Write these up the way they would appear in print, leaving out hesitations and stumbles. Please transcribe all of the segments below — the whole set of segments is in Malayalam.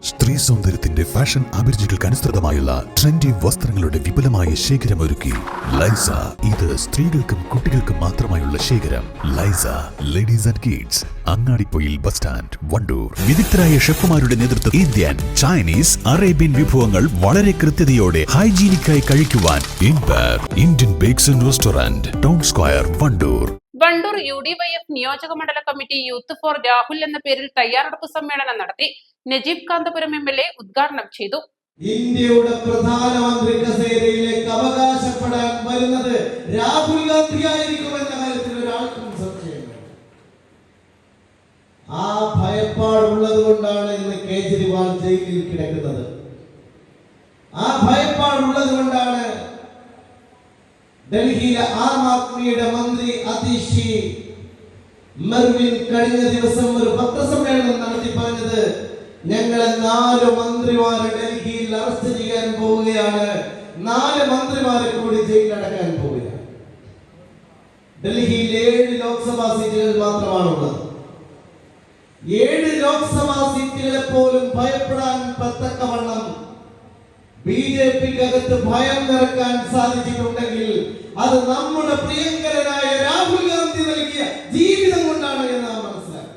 സ്ത്രീ സൗന്ദര്യത്തിന്റെ ഫാഷൻ അഭിരുചികൾക്ക് അനുസൃതമായുള്ള ട്രെൻഡി വസ്ത്രങ്ങളുടെ വിപുലമായ ശേഖരമൊരുക്കി ലൈസ. ഇത് സ്ത്രീകൾക്കും കുട്ടികൾക്കും മാത്രമായുള്ള ശേഖരം. ലൈസ ladies and kids, Angadipoyil bus stand, Wandoor. വിദഗ്ധരായ ഷെഫുമാരുടെ നേതൃത്വത്തിൽ ഇന്ത്യൻ, ചൈനീസ്, അറേബ്യൻ വിഭവങ്ങൾ വളരെ കൃത്യതയോടെ ഹൈജീനിക്കായി കഴിക്കുവാൻ Indian bakes and restaurant, town square, Wandoor. Wandoor UDYF നിയോജക മണ്ഡല കമ്മിറ്റി യൂത്ത് ഫോർ രാഹുൽ എന്ന പേരിൽ തയ്യാറെടുപ്പ് സമ്മേളനം നടത്തി. നജീബ് കാന്തപുരം MLA ഉദ്ഘാടനം ചെയ്തു. ഇന്ത്യയുടെ പ്രധാനമന്ത്രി കസേരയിലേക്ക് അവകാശപ്പെടാൻ വരുന്നത് രാഹുൽ ഗാന്ധിയായിരിക്കുമെന്ന കാര്യത്തിൽ ഒരാൾക്കും സംശയമില്ല. ആ ഭയപ്പാടുള്ളത് കൊണ്ടാണ് ഇന്ന് കേജ്രിവാൾ ജയിലിൽ കിടക്കുന്നത്. ആ ഭയപ്പാടുള്ളത് കൊണ്ടാണ് ഡൽഹിയിലെ ആം ആദ്മിയുടെ മന്ത്രി അതിഷി മെർവിൻ കഴിഞ്ഞ ദിവസം ഒരു പത്രസമ്മേളനം നടത്തി പറഞ്ഞത്, ഞങ്ങളെ 4 മന്ത്രിമാരെ ഡൽഹിയിൽ അറസ്റ്റ് ചെയ്യാൻ പോവുകയാണ്, 4 മന്ത്രിമാരെ കൂടി ജയിലിലടക്കാൻ പോവുകയാണ്. ഡൽഹിയിൽ 7 ലോക്സഭാ സീറ്റുകൾ മാത്രമാണുള്ളത്. 7 ലോക്സഭാ സീറ്റുകളെ പോലും ഭയപ്പെടാൻ തക്കവണ്ണം BJP-ക്കകത്ത് ഭയം നിറക്കാൻ സാധിച്ചിട്ടുണ്ടെങ്കിൽ അത് നമ്മുടെ പ്രിയങ്കരനായ രാഹുൽ ഗാന്ധി നൽകിയ ജീവിതം കൊണ്ടാണ് എന്ന് നാം മനസ്സിലാക്കി.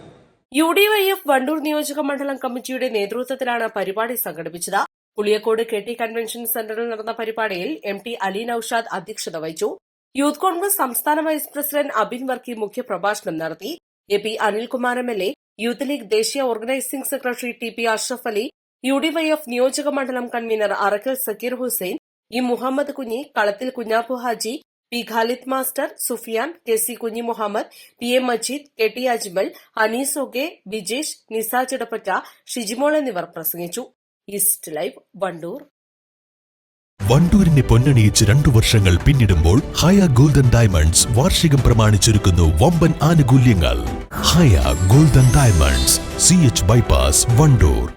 UDYF വണ്ടൂർ നിയോജക മണ്ഡലം കമ്മിറ്റിയുടെ നേതൃത്വത്തിലാണ് പരിപാടി സംഘടിപ്പിച്ചത്. പുളിയക്കോട് KT കൺവെൻഷൻ സെന്ററിൽ നടന്ന പരിപാടിയിൽ MT അലി നൌഷാദ് അധ്യക്ഷത വഹിച്ചു. യൂത്ത് കോൺഗ്രസ് സംസ്ഥാന വൈസ് പ്രസിഡന്റ് അബിൻ വർക്കി മുഖ്യപ്രഭാഷണം നടത്തി. AP Anilkumar MLA, youth league ദേശീയ organising secretary TP Ashraf Ali, UDYF നിയോജക മണ്ഡലം convener Arakkal Zakir Hussain, E Muhammad Kunhi, Kalathil Kunhappu Haji, P Khalid master, Sufiyan, KC Kunhi Muhammad, PA Majeed, KT Ajmal, Anees O K, Bijesh, Nisa ചിടപ്പറ്റ, ഷിജിമോൾ എന്നിവർ പ്രസംഗിച്ചു. East live, Wandoor. വണ്ടൂരിനെ പൊന്നണിയിച്ച് 2 വർഷങ്ങൾ പിന്നിടുമ്പോൾ ഹയ ഗോൾഡൻ ഡയമണ്ട്സ് വാർഷികം പ്രമാണിച്ചൊരുക്കുന്നു വമ്പൻ ആനുകൂല്യങ്ങൾ. Haya golden diamonds, CH bypass, Wandoor.